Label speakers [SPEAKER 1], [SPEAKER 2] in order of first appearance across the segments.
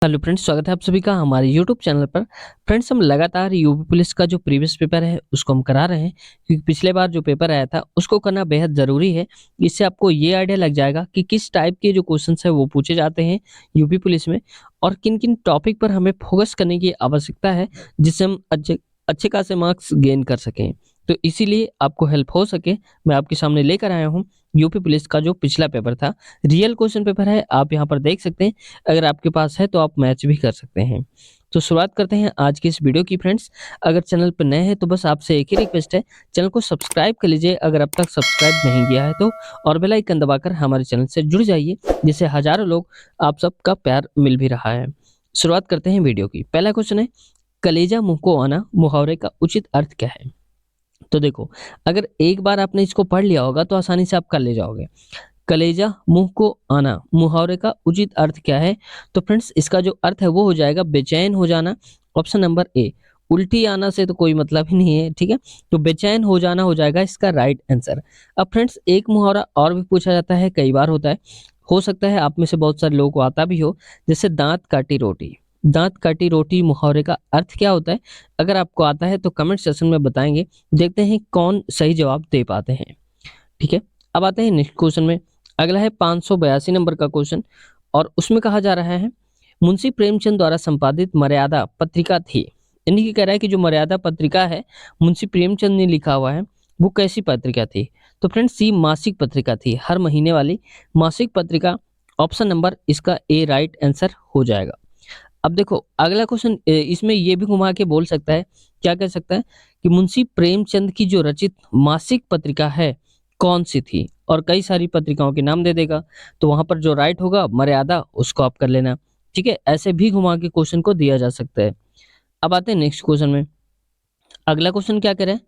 [SPEAKER 1] Hello friends, स्वागत है आप सभी का हमारे यूट्यूब चैनल पर। फ्रेंड्स, हम लगातार यूपी पुलिस का जो प्रीवियस पेपर है उसको हम करा रहे हैं, क्योंकि पिछले बार जो पेपर आया था उसको करना बेहद ज़रूरी है। इससे आपको ये आइडिया लग जाएगा कि किस टाइप के जो क्वेश्चंस है वो पूछे जाते हैं यूपी पुलिस में, और किन किन टॉपिक पर हमें फोकस करने की आवश्यकता है, जिससे हम अच्छे अच्छे खासे मार्क्स गेन कर सकें। तो इसीलिए आपको हेल्प हो सके, मैं आपके सामने लेकर आया हूँ यूपी पुलिस का जो पिछला पेपर था। रियल क्वेश्चन पेपर है, आप यहाँ पर देख सकते हैं। अगर आपके पास है तो आप मैच भी कर सकते हैं। तो शुरुआत करते हैं आज की इस वीडियो की फ्रेंड्स। अगर चैनल पर नए हैं तो बस आपसे एक ही रिक्वेस्ट है, चैनल को सब्सक्राइब कर लीजिए अगर अब तक सब्सक्राइब नहीं किया है तो, और बेल आइकन दबाकर हमारे चैनल से जुड़ जाइए, जिससे हजारों लोग आप सबका प्यार मिल भी रहा है। शुरुआत करते हैं वीडियो की। पहला क्वेश्चन है, कलेजा मुंह को आना मुहावरे का उचित अर्थ क्या है? तो देखो, अगर एक बार आपने इसको पढ़ लिया होगा तो आसानी से आप कर ले जाओगे। कलेजा मुंह को आना मुहावरे का उचित अर्थ क्या है? तो फ्रेंड्स, इसका जो अर्थ है वो हो जाएगा बेचैन हो जाना। ऑप्शन नंबर ए। उल्टी आना से तो कोई मतलब ही नहीं है, ठीक है। तो बेचैन हो जाना हो जाएगा इसका राइट आंसर। अब फ्रेंड्स, एक मुहावरा और भी पूछा जाता है, कई बार होता है, हो सकता है आप में से बहुत सारे लोगों को आता भी हो, जैसे दांत काटी रोटी। दांत काटी रोटी मुहावरे का अर्थ क्या होता है? अगर आपको आता है तो कमेंट सेक्शन में बताएंगे, देखते हैं कौन सही जवाब दे पाते हैं। ठीक है, अब आते हैं नेक्स्ट क्वेश्चन में। अगला है 582 नंबर का क्वेश्चन, और उसमें कहा जा रहा है, मुंशी प्रेमचंद द्वारा संपादित मर्यादा पत्रिका थी। यानी कि कह रहा है कि जो मर्यादा पत्रिका है, मुंशी प्रेमचंद ने लिखा हुआ है, वो कैसी पत्रिका थी? तो फ्रेंड्स, सी मासिक पत्रिका थी, हर महीने वाली मासिक पत्रिका। ऑप्शन नंबर इसका ए राइट आंसर हो जाएगा। अब देखो, अगला क्वेश्चन इसमें ये भी घुमा के बोल सकता है, क्या कह सकता है कि मुंशी प्रेमचंद की जो रचित मासिक पत्रिका है कौन सी थी, और कई सारी पत्रिकाओं के नाम दे देगा। तो वहां पर जो राइट होगा मर्यादा, उसको आप कर लेना। ठीक है, ऐसे भी घुमा के क्वेश्चन को दिया जा सकता है। अब आते हैं नेक्स्ट क्वेश्चन में। अगला क्वेश्चन क्या कह रहा है?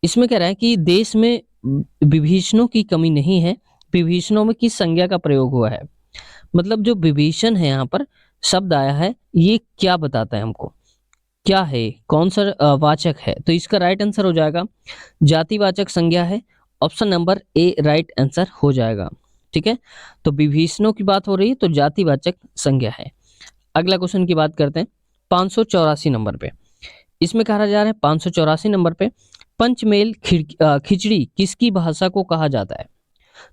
[SPEAKER 1] इसमें कह रहा है कि देश में विभीषणों की कमी नहीं है, विभीषणों में किस संज्ञा का प्रयोग हुआ है? मतलब जो विभीषण है, यहाँ पर शब्द आया है, ये क्या बताता है हमको? क्या है, कौन सा वाचक है? तो इसका राइट आंसर हो जाएगा जातिवाचक संज्ञा है। Option number A right answer हो जाएगा। ठीक है, तो विभीषणों की बात हो रही है तो जातिवाचक संज्ञा है। अगला क्वेश्चन की बात करते हैं 584 नंबर पे। इसमें कहा जा रहा है 584 नंबर पे, पंचमेल खिचड़ी किसकी भाषा को कहा जाता है?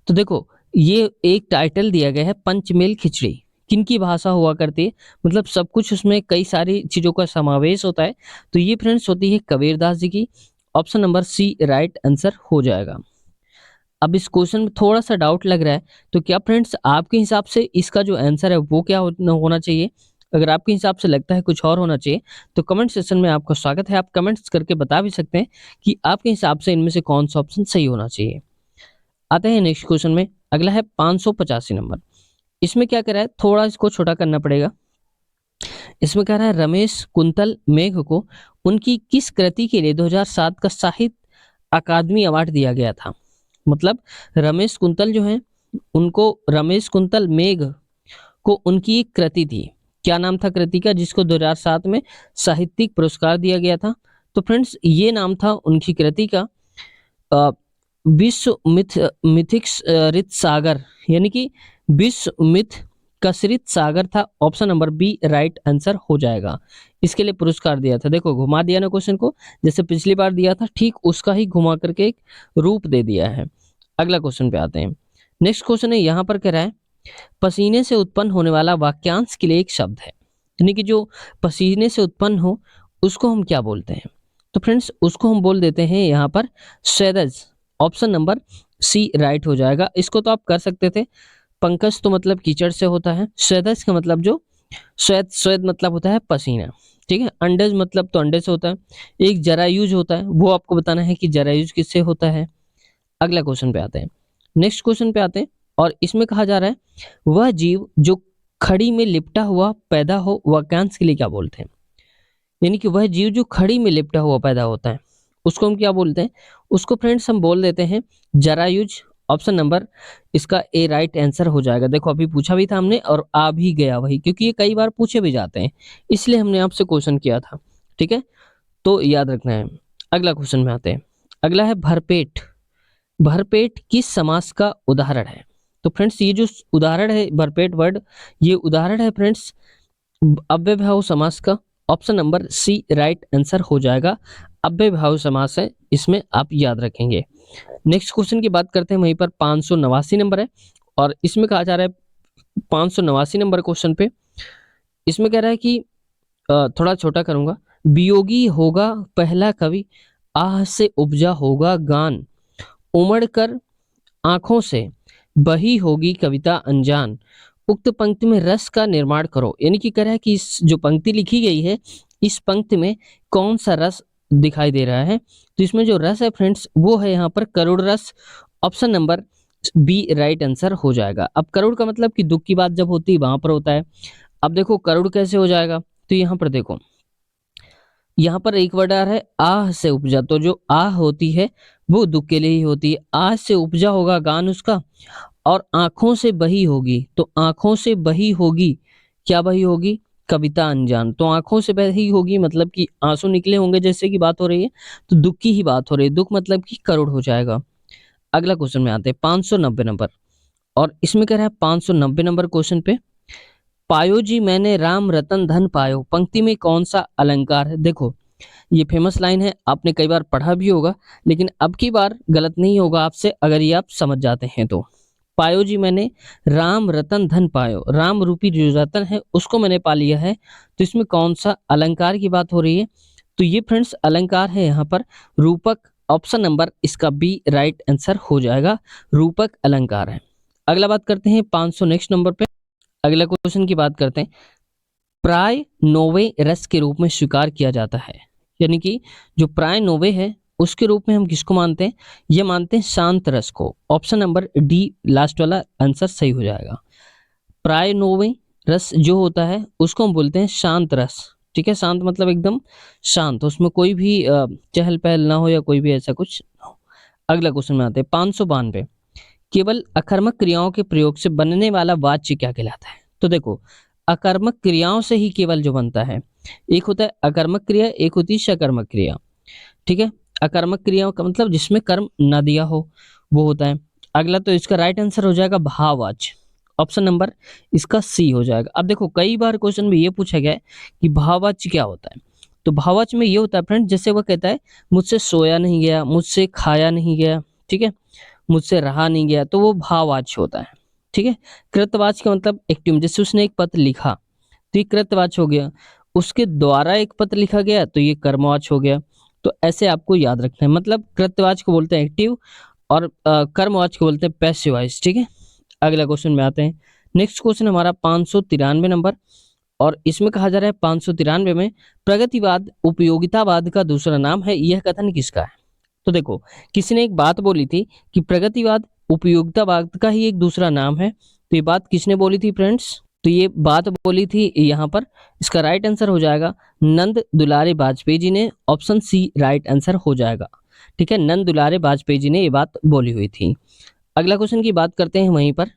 [SPEAKER 1] तो देखो, ये एक टाइटल दिया गया है, पंचमेल खिचड़ी किनकी भाषा हुआ करती है, मतलब सब कुछ उसमें कई सारी चीजों का समावेश होता है। तो ये फ्रेंड्स होती है कबीरदास जी की। Option number C right answer हो जाएगा। अब इस क्वेश्चन में थोड़ा सा डाउट लग रहा है, तो क्या फ्रेंड्स आपके हिसाब से इसका जो आंसर है वो क्या होना चाहिए? अगर आपके हिसाब से लगता है कुछ और होना चाहिए, तो कमेंट सेक्शन में आपका स्वागत है, आप कमेंट्स करके बता भी सकते हैं कि आपके हिसाब से इनमें से कौन सा ऑप्शन सही होना चाहिए। आते हैं नेक्स्ट क्वेश्चन में। अगला है 585 नंबर। इसमें क्या कह रहा है, थोड़ा इसको छोटा करना पड़ेगा। इसमें कह रहा है, रमेश कुंतल मेघ को उनकी किस कृति के लिए 2007 का साहित्य अकादमी अवार्ड दिया गया था? मतलब रमेश कुंतल जो है, उनको रमेश कुंतल मेघ को उनकी एक कृति थी, क्या नाम था कृति का, जिसको 2007 में साहित्यिक पुरस्कार दिया गया था? तो फ्रेंड्स, ये नाम था उनकी कृति का अ, विश्व मिथिक्स रित सागर, यानी कि विश्व मिथ कसरित सागर था। Option number B right answer हो जाएगा। इसके लिए पुरस्कार दिया था। देखो, घुमा दिया ना क्वेश्चन को, जैसे पिछली बार दिया था ठीक उसका ही घुमा करके एक रूप दे दिया है। अगला क्वेश्चन पे आते हैं। नेक्स्ट क्वेश्चन है, यहाँ पर कह रहा है, पसीने से उत्पन्न होने वाला वाक्यांश के लिए एक शब्द है, यानी कि जो पसीने से उत्पन्न हो उसको हम क्या बोलते हैं? तो फ्रेंड्स, उसको हम बोल देते हैं यहाँ पर स्वेदज। ऑप्शन नंबर सी राइट हो जाएगा। इसको तो आप कर सकते थे, पंकज तो मतलब कीचड़ से होता है, स्वेदज का मतलब जो स्वेद स्वेद मतलब होता है पसीना। ठीक है, अंडज मतलब तो अंडे से होता है। एक जरायुज होता है, वो आपको बताना है कि जरायुज किससे होता है। अगला क्वेश्चन पे आते हैं। नेक्स्ट क्वेश्चन पे आते हैं, और इसमें कहा जा रहा है, वह जीव जो खड़ी में लिपटा हुआ पैदा हो वाक्यांश के लिए क्या बोलते हैं? यानी कि वह जीव जो खड़ी में लिपटा हुआ पैदा होता है, उसको हम क्या बोलते हैं? उसको फ्रेंड्स हम बोल देते हैं जरायुज। ऑप्शन नंबर इसका ए राइट आंसर हो जाएगा। देखो, अभी पूछा भी था हमने और आ भी गया वही, क्योंकि ये कई बार पूछे भी जाते हैं, इसलिए हमने आपसे क्वेश्चन किया था। ठीक है, तो याद रखना है। अगला क्वेश्चन में आते हैं। अगला है भरपेट। भरपेट किस समास का उदाहरण है? तो फ्रेंड्स, ये जो उदाहरण है भरपेट वर्ड, ये उदाहरण है फ्रेंड्स अव्ययभाव समास का option number C right answer हो जाएगा। अव्ययभाव समास है, इसमें आप याद रखेंगे। नेक्स्ट क्वेश्चन की बात करते हैं, वहीं पर 589 नंबर है और इसमें कहा जा रहा है 589 नंबर क्वेश्चन पे इसमें कह रहा है कि थोड़ा छोटा करूंगा। वियोगी होगा पहला कवि, आह से उपजा होगा गान, उमड़ कर आंखों से बही होगी कविता अनजान, उक्त पंक्ति में रस का निर्माण करो। यानी कि कह रहा है कि इस जो पंक्ति लिखी गई है, इस पंक्ति में कौन सा रस दिखाई दे रहा है। तो इसमें जो रस है फ्रेंड्स, वो है यहाँ पर करुण रस। Option number B right answer हो जाएगा। अब करुण का मतलब कि दुख की बात जब होती है वहां पर होता है। अब देखो करुण कैसे हो जाएगा, तो यहाँ पर देखो, यहाँ पर एक वर्ड आ रहा है आह से उपजा, तो जो आह होती है वो दुख के लिए ही होती है। आह से उपजा होगा गान उसका, और आंखों से बही होगी, तो आंखों से बही होगी, क्या बही होगी, कविता अनजान। तो आंखों से बही होगी मतलब कि आंसू निकले होंगे जैसे की बात हो रही है, तो दुख की ही बात हो रही है, दुख मतलब कि करुण हो जाएगा। अगला क्वेश्चन में आते हैं 590 नंबर, और इसमें कह रहा है 590 नंबर क्वेश्चन पे, पायो जी मैंने राम रतन धन पायो, पंक्ति में कौन सा अलंकार है। देखो ये फेमस लाइन है, आपने कई बार पढ़ा भी होगा, लेकिन अब की बार गलत नहीं होगा आपसे अगर ये आप समझ जाते हैं तो। पायो जी मैंने राम रतन धन पायो, राम रूपी जो रतन है उसको मैंने पा लिया है, तो इसमें कौन सा अलंकार की बात हो रही है। तो ये फ्रेंड्स अलंकार है यहाँ पर रूपक। ऑप्शन नंबर इसका बी राइट आंसर हो जाएगा, रूपक अलंकार है। अगला बात करते हैं 500 नेक्स्ट नंबर पे, अगला क्वेश्चन की बात करते हैं। प्राय नौवे रस के रूप में स्वीकार किया जाता है, यानी कि जो प्राय नौवे है उसके रूप में हम किसको मानते हैं, ये मानते हैं शांत रस को। ऑप्शन नंबर डी लास्ट वाला आंसर सही हो जाएगा। प्राय नौवे रस जो होता है उसको हम बोलते हैं शांत रस। ठीक है, शांत मतलब एकदम शांत, उसमें कोई भी चहल पहल ना हो या कोई भी ऐसा कुछ ना हो। अगला क्वेश्चन में आते हैं 592, केवल अकर्मक क्रियाओं के प्रयोग से बनने वाला वाच्य क्या कहलाता है। तो देखो अकर्मक क्रियाओं से ही केवल जो बनता है, एक होता है अकर्मक क्रिया, एक होती है सकर्मक क्रिया। ठीक है, अकर्मक क्रियाओं का मतलब जिसमें कर्म ना दिया हो वो होता है। अगला तो इसका राइट आंसर हो जाएगा भाववाच्य। ऑप्शन नंबर इसका सी हो जाएगा। अब देखो कई बार क्वेश्चन में ये पूछा गया है कि भाववाच्य क्या होता है। तो भाववाच्य में ये होता है फ्रेंड, जैसे वह कहता है मुझसे सोया नहीं गया, मुझसे खाया नहीं गया, ठीक है, मुझसे रहा नहीं गया, तो वो भाववाच्य होता है। ठीक है, कृतवाच्य का मतलब एक्टिव, जैसे उसने एक पत्र लिखा तो ये कृतवाच्य हो गया, उसके द्वारा एक पत्र लिखा गया तो ये कर्मवाच्य हो गया। तो ऐसे आपको याद रखना है, मतलब कृतवाच्य को बोलते हैं एक्टिव और कर्मवाच्य को बोलते हैं पैसिव वॉइस। ठीक है, अगला क्वेश्चन में आते हैं। नेक्स्ट क्वेश्चन हमारा 593 नंबर, और इसमें कहा जा रहा है 593 में प्रगतिवाद उपयोगितावाद का दूसरा नाम है, यह कथन किसका है। तो देखो किसी ने एक बात बोली थी कि प्रगतिवाद उपयोगितावाद का ही एक दूसरा नाम है, तो ये बात किसने बोली थी फ्रेंड्स, तो ये बात बोली थी यहाँ पर, इसका राइट आंसर हो जाएगा नंद दुलारे वाजपेयी जी ने। ऑप्शन सी राइट आंसर हो जाएगा। ठीक है, नंद दुलारे वाजपेयी जी ने ये बात बोली हुई थी। अगला क्वेश्चन की बात करते हैं वहीं पर,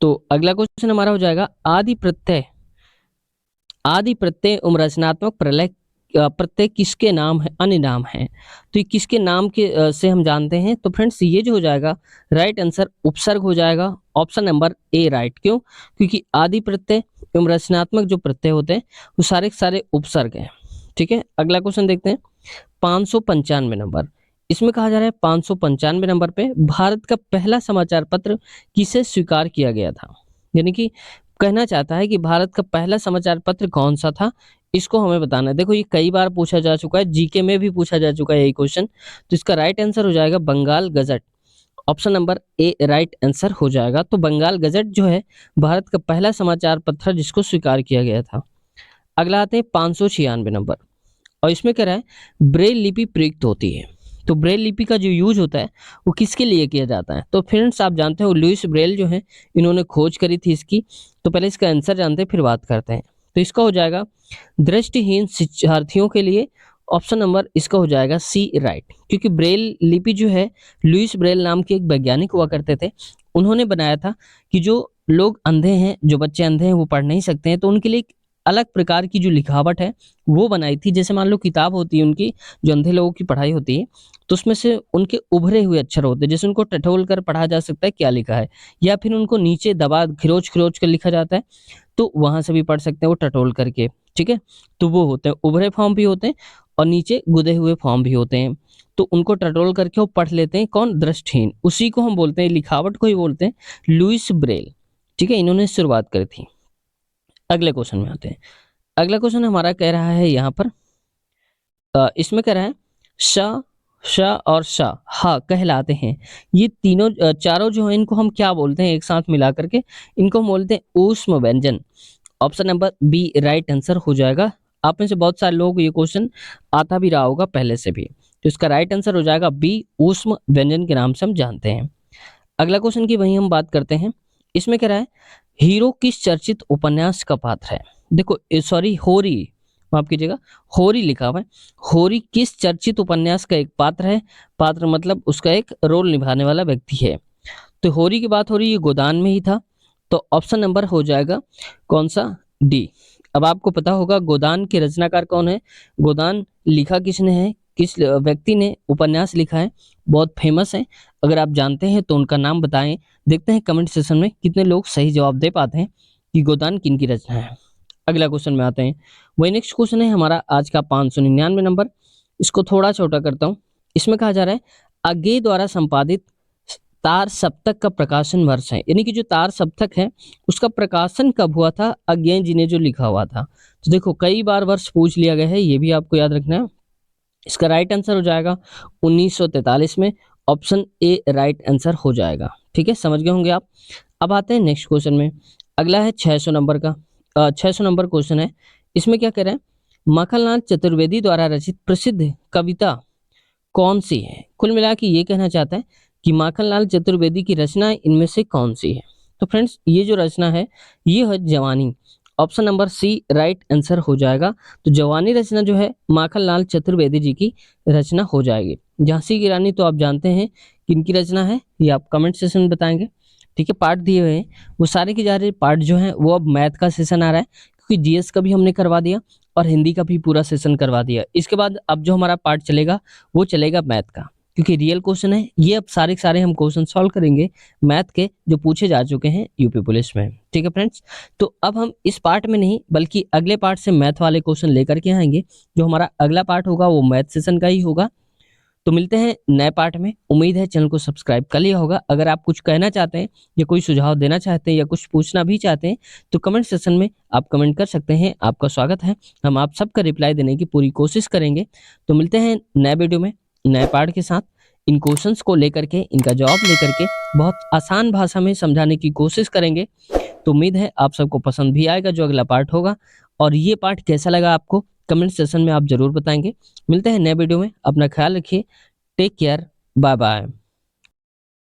[SPEAKER 1] तो अगला क्वेश्चन हमारा हो जाएगा आदि प्रत्यय, आदि प्रत्यय रचनात्मक प्रलय प्रत्यय किसके नाम है, अन्य नाम है। तो ये किसके नाम के से हम जानते हैं, तो फ्रेंड्स ये जो हो जाएगा राइट आंसर उपसर्ग हो जाएगा। ऑप्शन नंबर ए राइट, क्यों, क्योंकि आदि प्रत्यय एवं रचनात्मक जो प्रत्यय होते हैं वो सारे के सारे उपसर्ग हैं। ठीक है, अगला क्वेश्चन देखते हैं 595 नंबर, इसमें कहा जा रहा है 595 नंबर पे भारत का पहला समाचार पत्र किसे स्वीकार किया गया था। यानी कि कहना चाहता है कि भारत का पहला समाचार पत्र कौन सा था, इसको हमें बताना है। देखो ये कई बार पूछा जा चुका है, जीके में भी पूछा जा चुका है यही क्वेश्चन, तो इसका राइट आंसर हो जाएगा Bengal gazette. Option number A right answer हो जाएगा। तो बंगाल गजट जो है भारत का पहला समाचार पत्र जिसको स्वीकार किया गया था। अगला आते हैं 596 नंबर, और इसमें कह रहा है ब्रेल लिपि प्रयुक्त होती है। तो ब्रेल लिपि का जो यूज होता है वो किसके लिए किया जाता है, तो फ्रेंड्स आप जानते हो लुइस ब्रेल जो है इन्होंने खोज करी थी इसकी। तो पहले इसका आंसर जानते हैं फिर बात करते हैं। तो इसका हो जाएगा दृष्टिहीन शिक्षार्थियों के लिए। ऑप्शन नंबर इसका हो जाएगा सी राइट, क्योंकि ब्रेल लिपि जो है लुइस ब्रेल नाम के एक वैज्ञानिक हुआ करते थे, उन्होंने बनाया था कि जो लोग अंधे हैं, जो बच्चे अंधे हैं वो पढ़ नहीं सकते हैं, तो उनके लिए अलग प्रकार की जो लिखावट है वो बनाई थी। जैसे मान लो किताब होती है उनकी, जो अंधे लोगों की पढ़ाई होती है, तो उसमें से उनके उभरे हुए अक्षर होते हैं, जैसे उनको टटोल कर पढ़ा जा सकता है क्या लिखा है, या फिर उनको नीचे दबा खरोच-खरोच कर लिखा जाता है, तो वहाँ से भी पढ़ सकते हैं वो टटोल करके, ठीक है? तो वो होते हैं, उभरे फॉर्म भी होते हैं और नीचे गुदे हुए फॉर्म भी होते हैं। तो उनको टटोल करके वो पढ़ लेते हैं कौन? दृष्टिहीन। उसी को हम बोलते हैं, लिखावट को ही बोलते हैं लुईस ब्रेल, ठीक है? इन्होंने शुरुआत करी थी। अगले क्वेश्चन में आते हैं। अगला क्वेश्चन हमारा कह रहा है यहाँ पर इसमें कह रहा है श, श और श, हा कहलाते हैं। ये तीनों चारों जो हैं इनको हम क्या बोलते हैं एक साथ मिला करके? इनको हम बोलते हैं ऊष्म व्यंजन। Option number B right answer हो जाएगा। आप में से बहुत सारे लोगों को ये क्वेश्चन आता भी रहा होगा पहले से भी, तो इसका राइट आंसर हो जाएगा बी, ऊष्म व्यंजन के नाम से हम जानते हैं। अगला क्वेश्चन की वही हम बात करते हैं। इसमें कह रहा है हीरो किस चर्चित उपन्यास का पात्र है? देखो सॉरी होरी, माफ कीजिएगा, होरी लिखा हुआ है। होरी किस चर्चित उपन्यास का एक पात्र है? पात्र मतलब उसका एक रोल निभाने वाला व्यक्ति है। तो होरी की बात हो रही है, गोदान में ही था, तो ऑप्शन नंबर हो जाएगा कौन सा? डी। अब आपको पता होगा गोदान के रचनाकार कौन है, गोदान लिखा किसने है, किस व्यक्ति ने उपन्यास लिखा है, बहुत फेमस है। अगर आप जानते हैं तो उनका नाम बताएं। देखते हैं कमेंट सेशन में कितने लोग सही जवाब दे पाते हैं कि गोदान किन की रचना है। अगला क्वेश्चन में आते हैं। वही नेक्स्ट क्वेश्चन है हमारा आज का 599 नंबर। इसको थोड़ा छोटा करता हूँ। इसमें कहा जा रहा है अज्ञे द्वारा संपादित तार सप्तक का प्रकाशन वर्ष है, यानी कि जो तार सप्तक है उसका प्रकाशन कब हुआ था? अज्ञे जी ने जो लिखा हुआ था। तो देखो कई बार वर्ष पूछ लिया गया है, ये भी आपको याद रखना है। इसका राइट आंसर हो जाएगा 1943 में। ऑप्शन ए राइट आंसर हो जाएगा। ठीक है, समझ गए होंगे आप। अब आते हैं नेक्स्ट क्वेश्चन में। अगला है 600 नंबर का 600 नंबर क्वेश्चन है। इसमें क्या कह रहे हैं? माखनलाल चतुर्वेदी द्वारा रचित प्रसिद्ध कविता कौन सी है? कुल मिला के ये कहना चाहता है कि माखनलाल चतुर्वेदी की रचना इनमें से कौन सी है? तो फ्रेंड्स ये जो रचना है ये है जवानी। Option number C right answer हो जाएगा। तो जवानी रचना जो है माखनलाल चतुर्वेदी जी की रचना हो जाएगी। झांसी की रानी तो आप जानते हैं किनकी रचना है, ये आप कमेंट सेशन में बताएंगे। ठीक है, पार्ट दिए हुए हैं वो सारे के सारे पार्ट जो है वो अब मैथ का सेशन आ रहा है, क्योंकि जीएस का भी हमने करवा दिया और हिंदी का भी पूरा सेशन करवा दिया। इसके बाद अब जो हमारा पार्ट चलेगा वो चलेगा मैथ का, क्योंकि रियल क्वेश्चन है ये। अब सारे के सारे हम क्वेश्चन सॉल्व करेंगे मैथ के, जो पूछे जा चुके हैं यूपी पुलिस में। ठीक है फ्रेंड्स, तो अब हम इस पार्ट में नहीं बल्कि अगले पार्ट से मैथ वाले क्वेश्चन लेकर के आएंगे। जो हमारा अगला पार्ट होगा वो मैथ सेशन का ही होगा। तो मिलते हैं नए पार्ट में। उम्मीद है चैनल को सब्सक्राइब कर लिया होगा। अगर आप कुछ कहना चाहते हैं या कोई सुझाव देना चाहते हैं या कुछ पूछना भी चाहते हैं तो कमेंट सेशन में आप कमेंट कर सकते हैं। आपका स्वागत है, हम आप सबका रिप्लाई देने की पूरी कोशिश करेंगे। तो मिलते हैं नए वीडियो में नए पार्ट के साथ। इन क्वेश्चंस को लेकर के, इनका जवाब लेकर के बहुत आसान भाषा में समझाने की कोशिश करेंगे। तो उम्मीद है आप सबको पसंद भी आएगा जो अगला पार्ट होगा। और ये पार्ट कैसा लगा आपको कमेंट सेशन में आप जरूर बताएंगे। मिलते हैं नए वीडियो में, अपना ख्याल रखिए। Take care, bye bye.